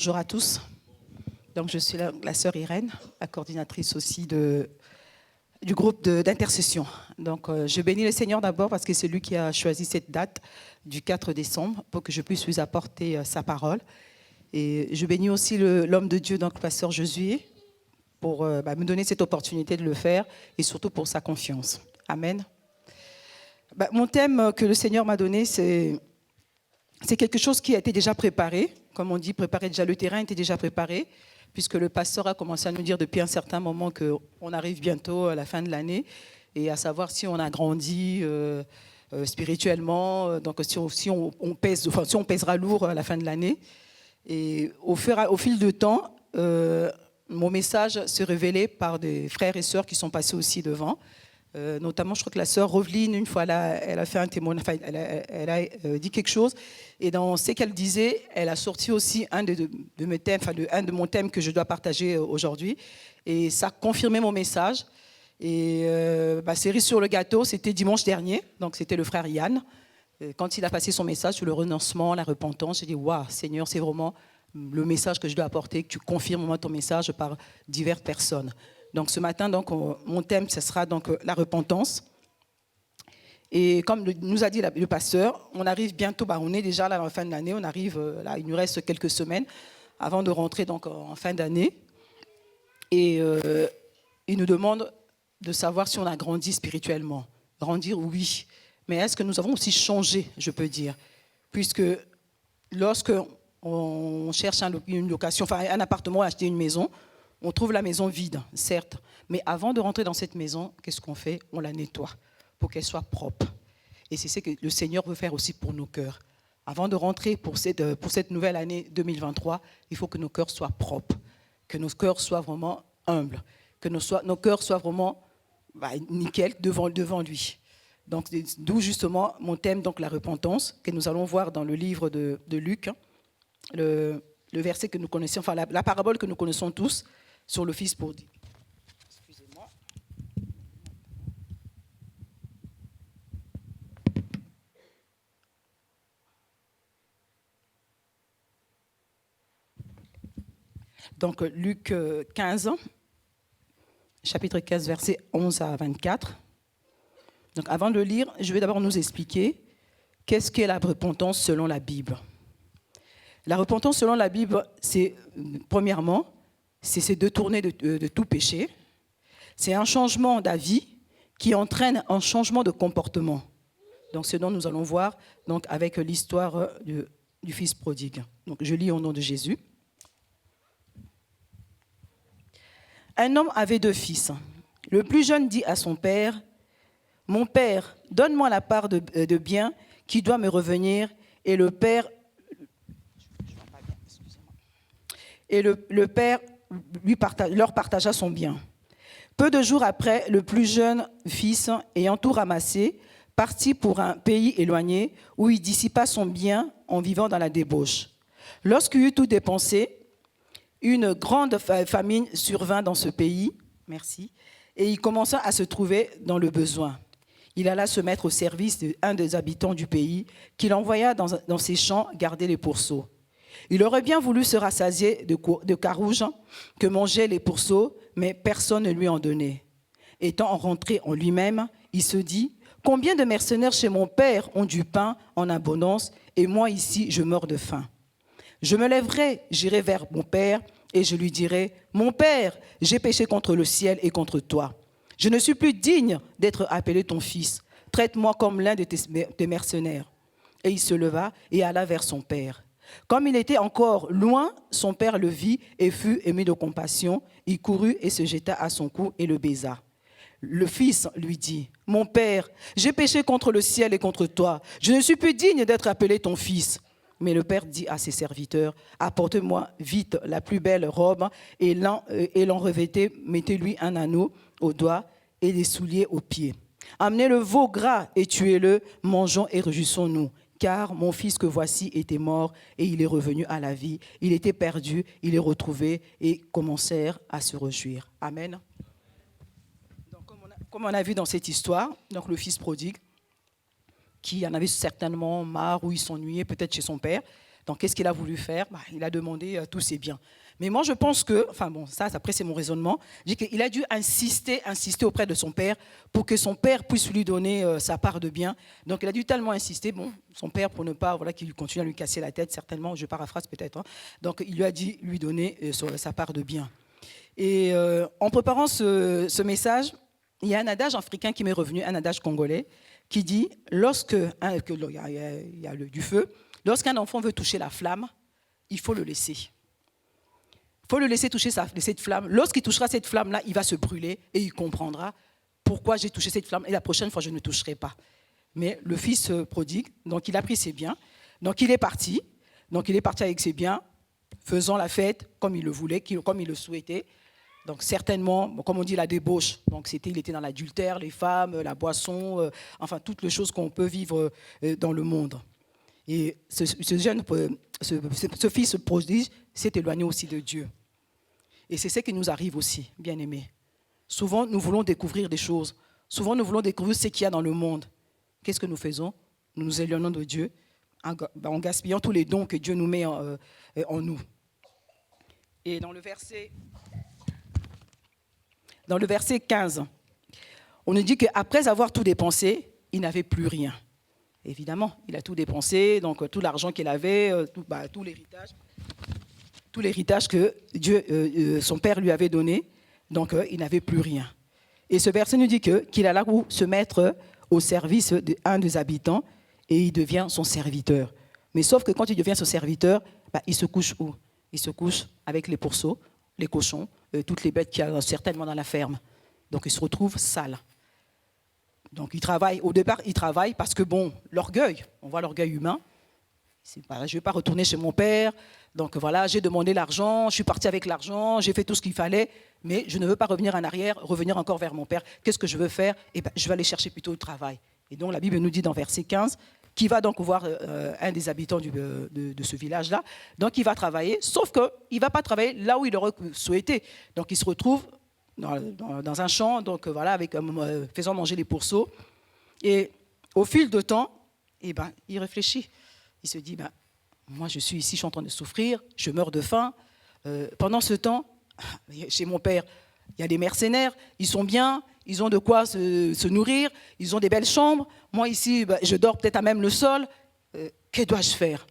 Bonjour à tous. Donc, je suis la sœur Irène, la coordinatrice aussi du groupe d'intercession. Donc, je bénis le Seigneur d'abord parce que c'est lui qui a choisi cette date du 4 décembre pour que je puisse lui apporter sa parole. Et je bénis aussi l'homme de Dieu, donc le pasteur Josué, pour me donner cette opportunité de le faire et surtout pour sa confiance. Amen. Mon thème que le Seigneur m'a donné, c'est quelque chose qui a été déjà préparé. Comme on dit, préparer déjà, le terrain était déjà préparé, puisque le pasteur a commencé à nous dire depuis un certain moment qu'on arrive bientôt à la fin de l'année, et à savoir si on a grandi spirituellement, donc si on pèsera lourd à la fin de l'année. Et au fil du temps, mon message se révélait par des frères et sœurs qui sont passés aussi devant. Notamment, je crois que la sœur Roveline, une fois, elle a fait un témoignage, enfin, elle a dit quelque chose. Et dans ce qu'elle disait, elle a sorti aussi un de mes thèmes, enfin, un de mon thème que je dois partager aujourd'hui. Et ça confirmait mon message. Et cerise sur le gâteau, c'était dimanche dernier. Donc, c'était le frère Yann. Quand il a passé son message sur le renoncement, la repentance, j'ai dit, waouh, Seigneur, c'est vraiment le message que je dois apporter, que tu confirmes moi ton message par diverses personnes. Donc ce matin, mon thème, ce sera donc la repentance. Et comme nous a dit le pasteur, on arrive bientôt, on est déjà là à la fin de l'année, on arrive là, il nous reste quelques semaines avant de rentrer donc en fin d'année. Et il nous demande de savoir si on a grandi spirituellement. Grandir, oui. Mais est-ce que nous avons aussi changé, je peux dire, puisque lorsque on cherche une location, enfin un appartement, acheter une maison, on trouve la maison vide, certes, mais avant de rentrer dans cette maison, qu'est-ce qu'on fait? On la nettoie pour qu'elle soit propre. Et c'est ce que le Seigneur veut faire aussi pour nos cœurs. Avant de rentrer pour cette nouvelle année 2023, il faut que nos cœurs soient propres, que nos cœurs soient vraiment humbles, que nos cœurs soient vraiment nickel devant lui. Donc, d'où justement mon thème, donc la repentance, que nous allons voir dans le livre de Luc, le verset que nous connaissons, enfin la parabole que nous connaissons tous, sur le fils prodigue. Excusez-moi. Donc, Luc 15, chapitre 15, versets 11 à 24. Donc, avant de lire, je vais d'abord nous expliquer qu'est-ce qu'est la repentance selon la Bible. La repentance selon la Bible, c'est, premièrement, c'est se détourner de tout péché. C'est un changement d'avis qui entraîne un changement de comportement. Donc, ce dont nous allons voir donc, avec l'histoire du fils prodigue. Donc, je lis au nom de Jésus. Un homme avait 2 fils. Le plus jeune dit à son père, « Mon père, donne-moi la part de bien qui doit me revenir. » Et le père leur partagea son bien. Peu de jours après, le plus jeune fils, ayant tout ramassé, partit pour un pays éloigné où il dissipa son bien en vivant dans la débauche. Lorsqu'il eut tout dépensé, une grande famine survint dans ce pays, et il commença à se trouver dans le besoin. Il alla se mettre au service d'un des habitants du pays, qu'il envoya dans ses champs garder les pourceaux. Il aurait bien voulu se rassasier de carouges que mangeaient les pourceaux, mais personne ne lui en donnait. Étant rentré en lui-même, il se dit « Combien de mercenaires chez mon père ont du pain en abondance, et moi ici je meurs de faim. Je me lèverai, j'irai vers mon père, et je lui dirai « Mon père, j'ai péché contre le ciel et contre toi. Je ne suis plus digne d'être appelé ton fils. Traite-moi comme l'un de tes mercenaires. » Et il se leva et alla vers son père. Comme il était encore loin, son père le vit et fut ému de compassion. Il courut et se jeta à son cou et le baisa. Le fils lui dit, « Mon père, j'ai péché contre le ciel et contre toi. Je ne suis plus digne d'être appelé ton fils. » Mais le père dit à ses serviteurs, « Apportez-moi vite la plus belle robe et l'en revêtez, mettez-lui un anneau au doigt et des souliers aux pieds. Amenez le veau gras et tuez-le, mangeons et réjouissons-nous. Car mon fils que voici était mort et il est revenu à la vie. Il était perdu, il est retrouvé et commencèrent à se réjouir. » Amen. Donc, comme on a vu dans cette histoire, donc le fils prodigue, qui en avait certainement marre ou il s'ennuyait peut-être chez son père, Donc, qu'est-ce qu'il a voulu faire? Il a demandé tous ses biens. Mais moi, je pense que, enfin bon, ça, après, c'est mon raisonnement. Je dis qu'il a dû insister auprès de son père pour que son père puisse lui donner sa part de biens. Donc, il a dû tellement insister, bon, son père, pour ne pas, voilà, qu'il continue à lui casser la tête, certainement, je paraphrase peut-être. Hein. Donc, il lui a dit lui donner sa part de biens. Et en préparant ce message, il y a un adage africain qui m'est revenu, un adage congolais, qui dit, il y a du feu, lorsqu'un enfant veut toucher la flamme, il faut le laisser. Il faut le laisser toucher cette flamme. Lorsqu'il touchera cette flamme-là, il va se brûler et il comprendra pourquoi j'ai touché cette flamme et la prochaine fois, je ne toucherai pas. Mais le fils prodigue, donc il a pris ses biens, donc il est parti. Donc il est parti avec ses biens, faisant la fête comme il le voulait, comme il le souhaitait. Donc certainement, comme on dit, la débauche. Donc il était dans l'adultère, les femmes, la boisson, enfin toutes les choses qu'on peut vivre dans le monde. Et ce fils prodige s'est éloigné aussi de Dieu. Et c'est ce qui nous arrive aussi, bien-aimés. Souvent, nous voulons découvrir des choses. Souvent, nous voulons découvrir ce qu'il y a dans le monde. Qu'est-ce que nous faisons? Nous nous éloignons de Dieu en gaspillant tous les dons que Dieu nous met en nous. Et dans le verset 15, on nous dit qu'après avoir tout dépensé, il n'avait plus rien. Évidemment, il a tout dépensé, donc tout l'argent qu'il avait, tout l'héritage que Dieu, son père lui avait donné, donc il n'avait plus rien. Et ce verset nous dit qu'il alla se mettre au service d'un des habitants et il devient son serviteur. Mais sauf que quand il devient son serviteur, il se couche où? Il se couche avec les pourceaux, les cochons, toutes les bêtes qu'il y a certainement dans la ferme. Donc il se retrouve sale. Donc au départ, il travaille parce que, bon, l'orgueil, on voit l'orgueil humain. Je ne vais pas retourner chez mon père, donc voilà, j'ai demandé l'argent, je suis parti avec l'argent, j'ai fait tout ce qu'il fallait, mais je ne veux pas revenir en arrière, revenir encore vers mon père. Qu'est-ce que je veux faire? Je vais aller chercher plutôt le travail. Et donc la Bible nous dit dans verset 15, qu'il va donc voir un des habitants de ce village-là, donc il va travailler, sauf qu'il ne va pas travailler là où il aurait souhaité. Donc il se retrouve dans un champ, donc voilà, faisant manger les pourceaux. Et au fil du temps, il réfléchit. Il se dit, moi je suis ici, je suis en train de souffrir, je meurs de faim. Pendant ce temps, chez mon père, il y a des mercenaires, ils sont bien, ils ont de quoi se nourrir, ils ont des belles chambres. Moi ici, je dors peut-être à même le sol. Que dois-je faire?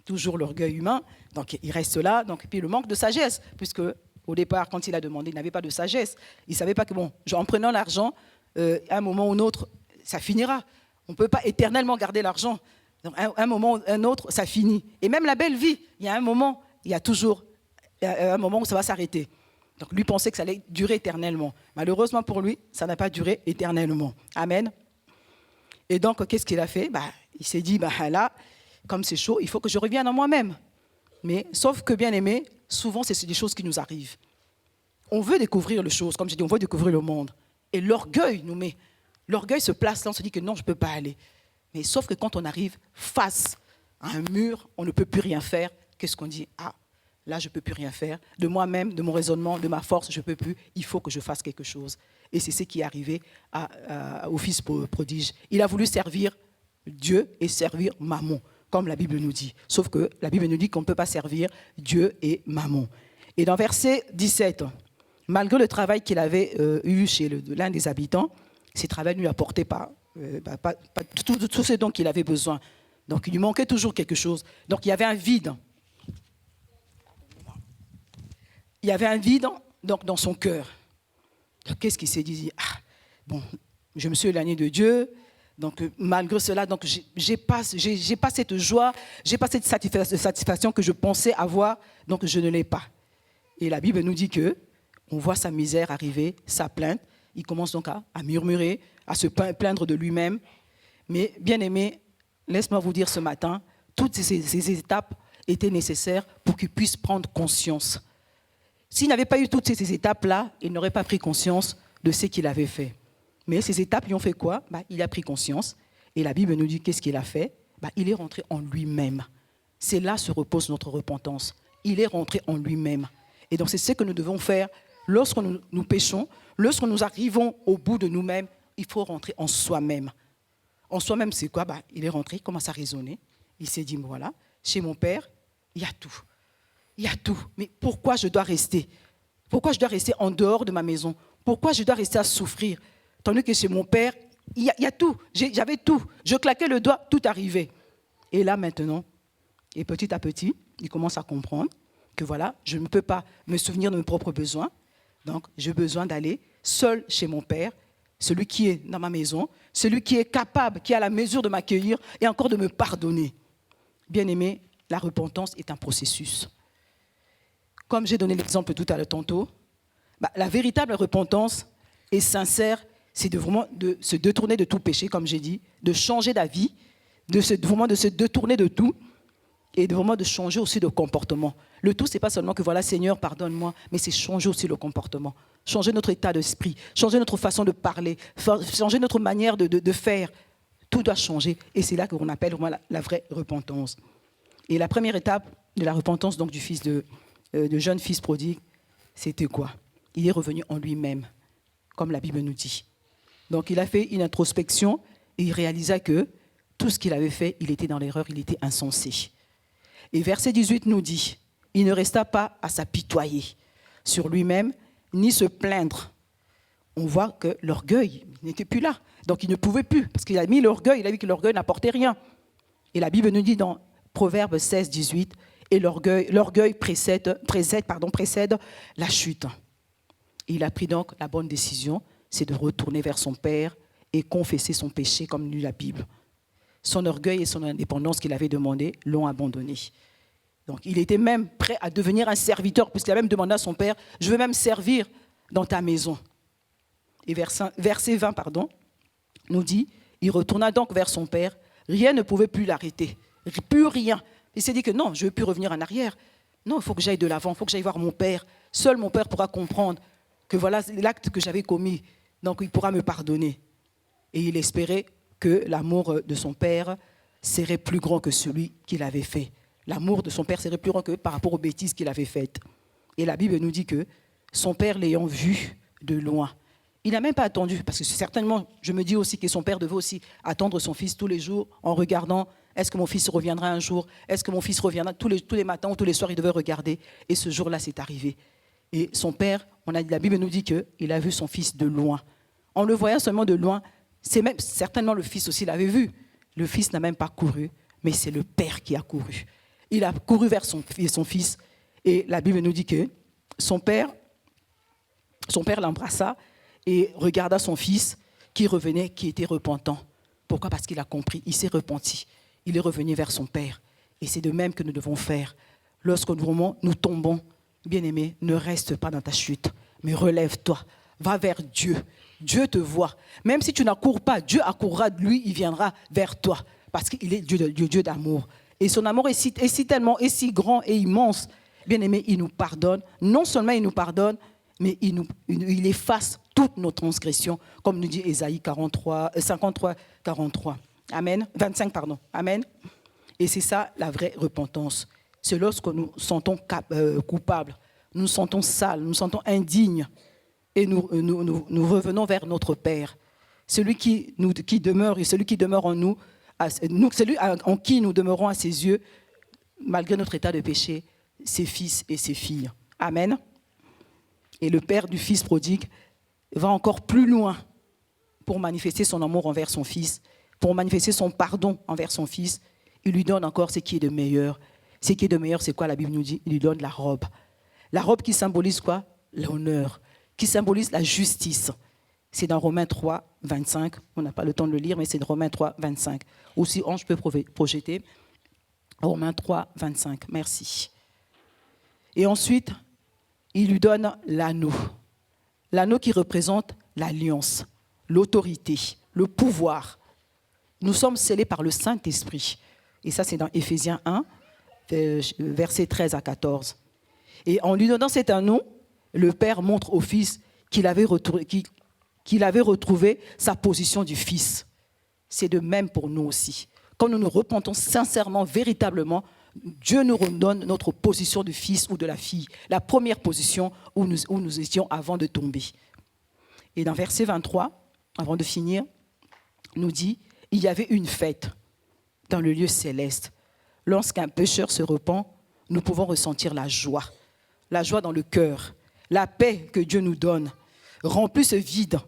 Toujours l'orgueil humain, donc il reste là. Donc, puis le manque de sagesse, puisque au départ, quand il a demandé, il n'avait pas de sagesse. Il ne savait pas que, en prenant l'argent, à un moment ou un autre, ça finira. On ne peut pas éternellement garder l'argent. Donc, un moment ou un autre, ça finit. Et même la belle vie, il y a un moment, il y a toujours un moment où ça va s'arrêter. Donc, lui pensait que ça allait durer éternellement. Malheureusement pour lui, ça n'a pas duré éternellement. Amen. Et donc, qu'est-ce qu'il a fait? Il s'est dit, là, comme c'est chaud, il faut que je revienne à moi-même. Mais, sauf que, bien aimé, souvent, c'est des choses qui nous arrivent. On veut découvrir les choses, comme je dis, on veut découvrir le monde. Et l'orgueil nous met. L'orgueil se place là, on se dit que non, je ne peux pas aller. Mais sauf que quand on arrive face à un mur, on ne peut plus rien faire. Qu'est-ce qu'on dit? Là, je ne peux plus rien faire. De moi-même, de mon raisonnement, de ma force, je ne peux plus. Il faut que je fasse quelque chose. Et c'est ce qui est arrivé au fils prodige. Il a voulu servir Dieu et servir Mammon, comme la Bible nous dit. Sauf que la Bible nous dit qu'on ne peut pas servir Dieu et Mammon. Et dans verset 17, malgré le travail qu'il avait eu chez l'un des habitants, ce travail ne lui apportait pas tout ce dont il avait besoin. Donc il lui manquait toujours quelque chose. Donc il y avait un vide. Il y avait un vide donc, dans son cœur. Donc, qu'est-ce qu'il s'est dit? Je me suis éloigné de Dieu. Donc, malgré cela, donc, j'ai pas cette joie, j'ai pas cette satisfaction que je pensais avoir, donc je ne l'ai pas. Et la Bible nous dit on voit sa misère arriver, sa plainte. Il commence donc à murmurer, à se plaindre de lui-même. Mais bien aimé, laisse-moi vous dire ce matin, toutes ces étapes étaient nécessaires pour qu'il puisse prendre conscience. S'il n'avait pas eu toutes ces étapes-là, il n'aurait pas pris conscience de ce qu'il avait fait. Mais ces étapes lui ont fait quoi? Il a pris conscience. Et la Bible nous dit qu'est-ce qu'il a fait? Il est rentré en lui-même. C'est là se repose notre repentance. Il est rentré en lui-même. Et donc c'est ce que nous devons faire lorsque nous péchons, lorsque nous arrivons au bout de nous-mêmes, il faut rentrer en soi-même. En soi-même, c'est quoi? Il est rentré, il commence à raisonner. Il s'est dit, voilà, chez mon père, il y a tout. Il y a tout. Mais pourquoi je dois rester? Pourquoi je dois rester en dehors de ma maison? Pourquoi je dois rester à souffrir? Tandis que chez mon père, il y a tout. J'avais tout. Je claquais le doigt, tout arrivait. Et là maintenant, et petit à petit, il commence à comprendre que voilà, je ne peux pas me souvenir de mes propres besoins. Donc, j'ai besoin d'aller seul chez mon père, celui qui est dans ma maison, celui qui est capable, qui a la mesure de m'accueillir et encore de me pardonner. Bien-aimé, la repentance est un processus. Comme j'ai donné l'exemple tout à l'heure tantôt, la véritable repentance est sincère, c'est vraiment de se détourner de tout péché, comme j'ai dit, de changer d'avis, vraiment de se détourner de tout et vraiment de changer aussi de comportement. Le tout, ce n'est pas seulement que voilà, Seigneur, pardonne-moi, mais c'est changer aussi le comportement, changer notre état d'esprit, changer notre façon de parler, changer notre manière de faire. Tout doit changer et c'est là qu'on appelle vraiment la vraie repentance. Et la première étape de la repentance donc, du fils de jeune fils prodigue, c'était quoi? Il est revenu en lui-même, comme la Bible nous dit. Donc il a fait une introspection et il réalisa que tout ce qu'il avait fait, il était dans l'erreur, il était insensé. Et verset 18 nous dit, il ne resta pas à s'apitoyer sur lui-même, ni se plaindre. On voit que l'orgueil n'était plus là. Donc il ne pouvait plus, parce qu'il a mis l'orgueil, il a vu que l'orgueil n'apportait rien. Et la Bible nous dit dans Proverbe 16, 18, et l'orgueil précède la chute. Et il a pris donc la bonne décision, c'est de retourner vers son père et confesser son péché, comme dit la Bible. Son orgueil et son indépendance qu'il avait demandé l'ont abandonné. Donc il était même prêt à devenir un serviteur, puisqu'il a même demandé à son père, je veux même servir dans ta maison. Et verset 20, nous dit, il retourna donc vers son père, rien ne pouvait plus l'arrêter, plus rien. Il s'est dit que non, je ne veux plus revenir en arrière. Non, il faut que j'aille de l'avant, il faut que j'aille voir mon père. Seul mon père pourra comprendre que voilà l'acte que j'avais commis, donc il pourra me pardonner. Et il espérait que l'amour de son père serait plus grand que celui qu'il avait fait. L'amour de son père serait plus grand que par rapport aux bêtises qu'il avait faites. Et la Bible nous dit que son père l'ayant vu de loin, il n'a même pas attendu, parce que certainement, je me dis aussi que son père devait aussi attendre son fils tous les jours en regardant, est-ce que mon fils reviendra un jour? Est-ce que mon fils reviendra? Tous les matins ou tous les soirs, il devait regarder. Et ce jour-là, c'est arrivé. Et son père, la Bible nous dit qu'il a vu son fils de loin. En le voyant seulement de loin, c'est même certainement le fils aussi l'avait vu. Le fils n'a même pas couru, mais c'est le père qui a couru. Il a couru vers son fils. Et la Bible nous dit que son père l'embrassa et regarda son fils qui revenait, qui était repentant. Pourquoi? Parce qu'il a compris, il s'est repenti. Il est revenu vers son père. Et c'est de même que nous devons faire. Lorsque nous tombons, bien-aimé, ne reste pas dans ta chute, mais relève-toi, va vers Dieu. Dieu te voit. Même si tu n'accours pas, Dieu accourra de lui, il viendra vers toi. Parce qu'il est Dieu d'amour. Et son amour est si tellement, est si grand et immense. Bien-aimé, il nous pardonne. Non seulement il nous pardonne, mais il efface toutes nos transgressions, comme nous dit Ésaïe 53, 43. Amen. 25, pardon. Amen. Et c'est ça la vraie repentance. C'est lorsque nous nous sentons coupables, nous nous sentons sales, nous nous sentons indignes, et nous revenons vers notre Père. Celui qui demeure et celui qui demeure en nous, celui en qui nous demeurons à ses yeux, malgré notre état de péché, ses fils et ses filles. Amen. Et le père du fils prodigue va encore plus loin pour manifester son amour envers son fils, pour manifester son pardon envers son fils. Il lui donne encore ce qui est de meilleur. Ce qui est de meilleur, c'est quoi? La Bible nous dit, il lui donne la robe. La robe qui symbolise quoi? L'honneur, qui symbolise la justice. C'est dans Romains 3, 25. On n'a pas le temps de le lire, mais c'est dans Romains 3, 25. Aussi, je peux projeter. Romains 3, 25. Merci. Et ensuite, il lui donne l'anneau. L'anneau qui représente l'alliance, l'autorité, le pouvoir. Nous sommes scellés par le Saint-Esprit. Et ça, c'est dans Éphésiens 1, versets 13 à 14. Et en lui donnant cet anneau, le Père montre au Fils qu'il avait retrouvé sa position du Fils. C'est de même pour nous aussi. Quand nous nous repentons sincèrement, véritablement, Dieu nous redonne notre position de fils ou de la fille, la première position où nous étions avant de tomber. Et dans verset 23, avant de finir, nous dit, il y avait une fête dans le lieu céleste. lorsqu'un pécheur se repent, nous pouvons ressentir la joie dans le cœur, la paix que Dieu nous donne, remplit ce vide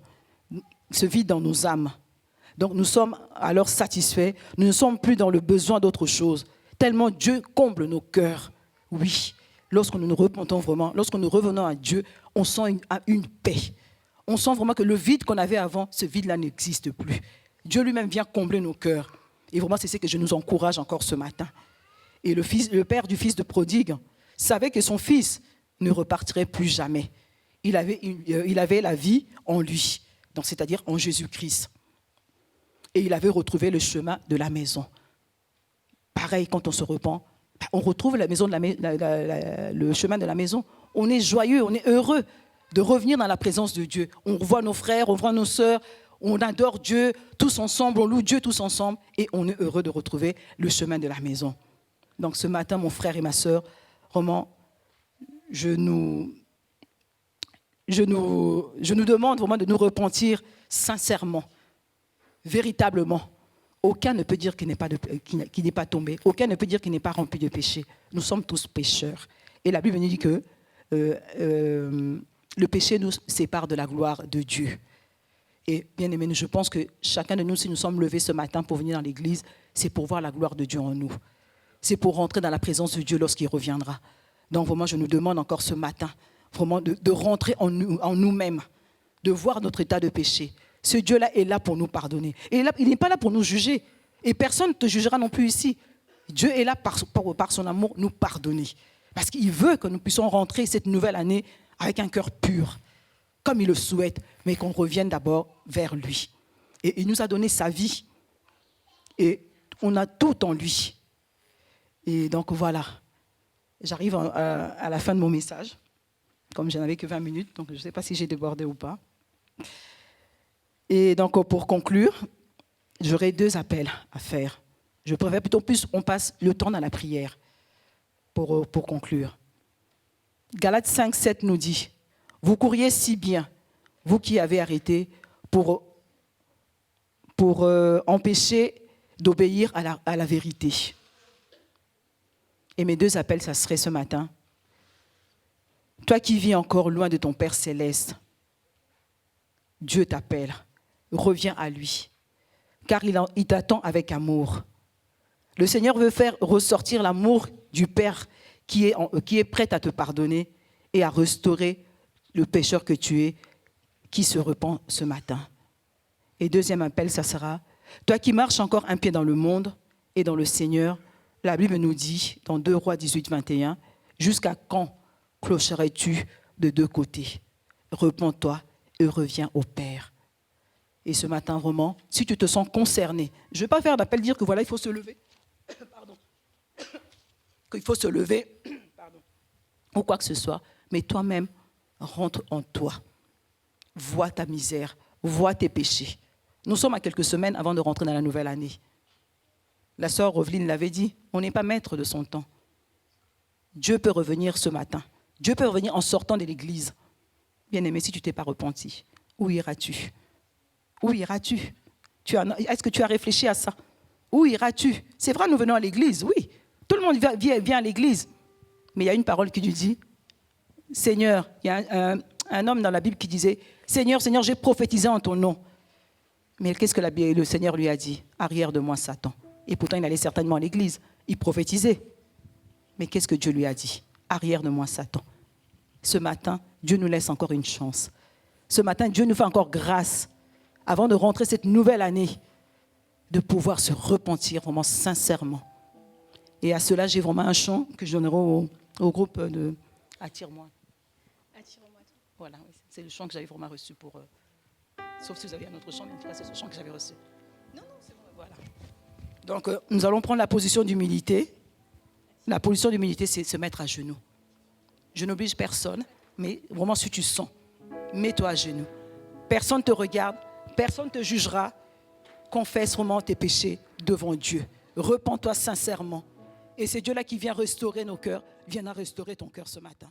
dans nos âmes. Donc nous sommes alors satisfaits, nous ne sommes plus dans le besoin d'autre chose, tellement Dieu comble nos cœurs. Oui, lorsque nous nous repentons vraiment, lorsque nous revenons à Dieu, on sent une paix. On sent vraiment que le vide qu'on avait avant, ce vide-là n'existe plus. Dieu lui-même vient combler nos cœurs. Et vraiment, c'est ce que je nous encourage encore ce matin. Et le père du fils de prodigue savait que son fils ne repartirait plus jamais. Il avait la vie en lui, donc c'est-à-dire en Jésus-Christ. Et il avait retrouvé le chemin de la maison. Pareil, quand on se repent, on retrouve la maison le chemin de la maison. On est joyeux, on est heureux de revenir dans la présence de Dieu. On voit nos frères, on voit nos sœurs, on adore Dieu tous ensemble, on loue Dieu tous ensemble et on est heureux de retrouver le chemin de la maison. Donc ce matin, mon frère et ma sœur, vraiment, je nous demande vraiment de nous repentir sincèrement, véritablement. Aucun ne peut dire qu'il n'est pas tombé. Aucun ne peut dire qu'il n'est pas rempli de péché. Nous sommes tous pécheurs. Et la Bible nous dit que le péché nous sépare de la gloire de Dieu. Et bien aimés, je pense que chacun de nous, si nous sommes levés ce matin pour venir dans l'église, c'est pour voir la gloire de Dieu en nous. C'est pour rentrer dans la présence de Dieu lorsqu'il reviendra. Donc vraiment, je nous demande encore ce matin, vraiment de rentrer en nous-mêmes, de voir notre état de péché. Ce Dieu-là est là pour nous pardonner. Et il n'est pas là pour nous juger. Et personne ne te jugera non plus ici. Dieu est là par son amour nous pardonner. Parce qu'il veut que nous puissions rentrer cette nouvelle année avec un cœur pur, comme il le souhaite, mais qu'on revienne d'abord vers lui. Et il nous a donné sa vie. Et on a tout en lui. Et donc voilà, j'arrive à la fin de mon message. Comme je n'avais que 20 minutes, donc je ne sais pas si j'ai débordé ou pas. Et donc pour conclure, j'aurai 2 appels à faire. Je préfère plutôt plus on passe le temps dans la prière pour conclure. Galates 5, 7 nous dit, vous couriez si bien, vous qui avez arrêté pour empêcher d'obéir à la vérité. Et mes 2 appels, ça serait ce matin. Toi qui vis encore loin de ton Père céleste, Dieu t'appelle, reviens à lui, car il t'attend avec amour. Le Seigneur veut faire ressortir l'amour du Père qui est prêt à te pardonner et à restaurer le pécheur que tu es, qui se repent ce matin. Et 2e appel, ça sera, toi qui marches encore un pied dans le monde et dans le Seigneur, la Bible nous dit, dans 2 Rois 18, 21, jusqu'à quand clocherais-tu de 2 côtés? Repens-toi et reviens au Père. Et ce matin, vraiment, si tu te sens concerné, je ne vais pas faire d'appel dire que voilà, il faut se lever, qu'il faut se lever, ou quoi que ce soit, mais toi-même, rentre en toi. Vois ta misère, vois tes péchés. Nous sommes à quelques semaines avant de rentrer dans la nouvelle année. La sœur Roveline l'avait dit, on n'est pas maître de son temps. Dieu peut revenir ce matin. Dieu peut revenir en sortant de l'église. Bien-aimé, si tu ne t'es pas repenti, où iras-tu? Où iras-tu? Est-ce que tu as réfléchi à ça? Où iras-tu? C'est vrai, nous venons à l'église, oui. Tout le monde vient à l'église. Mais il y a une parole qui lui dit, Seigneur, il y a un homme dans la Bible qui disait, Seigneur, Seigneur, j'ai prophétisé en ton nom. Mais qu'est-ce que le Seigneur lui a dit? Arrière de moi, Satan. Et pourtant, il allait certainement à l'église. Il prophétisait. Mais qu'est-ce que Dieu lui a dit? Arrière de moi, Satan. Ce matin, Dieu nous laisse encore une chance. Ce matin, Dieu nous fait encore grâce, avant de rentrer cette nouvelle année, de pouvoir se repentir vraiment sincèrement. Et à cela, j'ai vraiment un chant que je donnerai au groupe de Attire-moi. Attire-moi. Voilà, c'est le chant que j'avais vraiment reçu pour... sauf si vous avez un autre chant, mais en tout cas, c'est ce chant que j'avais reçu. Non, c'est bon, voilà. Donc, nous allons prendre la position d'humilité. La position d'humilité, c'est se mettre à genoux. Je n'oblige personne, mais vraiment, si tu sens, mets-toi à genoux. Personne ne te regarde, personne ne te jugera. Confesse vraiment tes péchés devant Dieu. Repens-toi sincèrement. Et c'est Dieu-là qui vient restaurer nos cœurs, viendra restaurer ton cœur ce matin.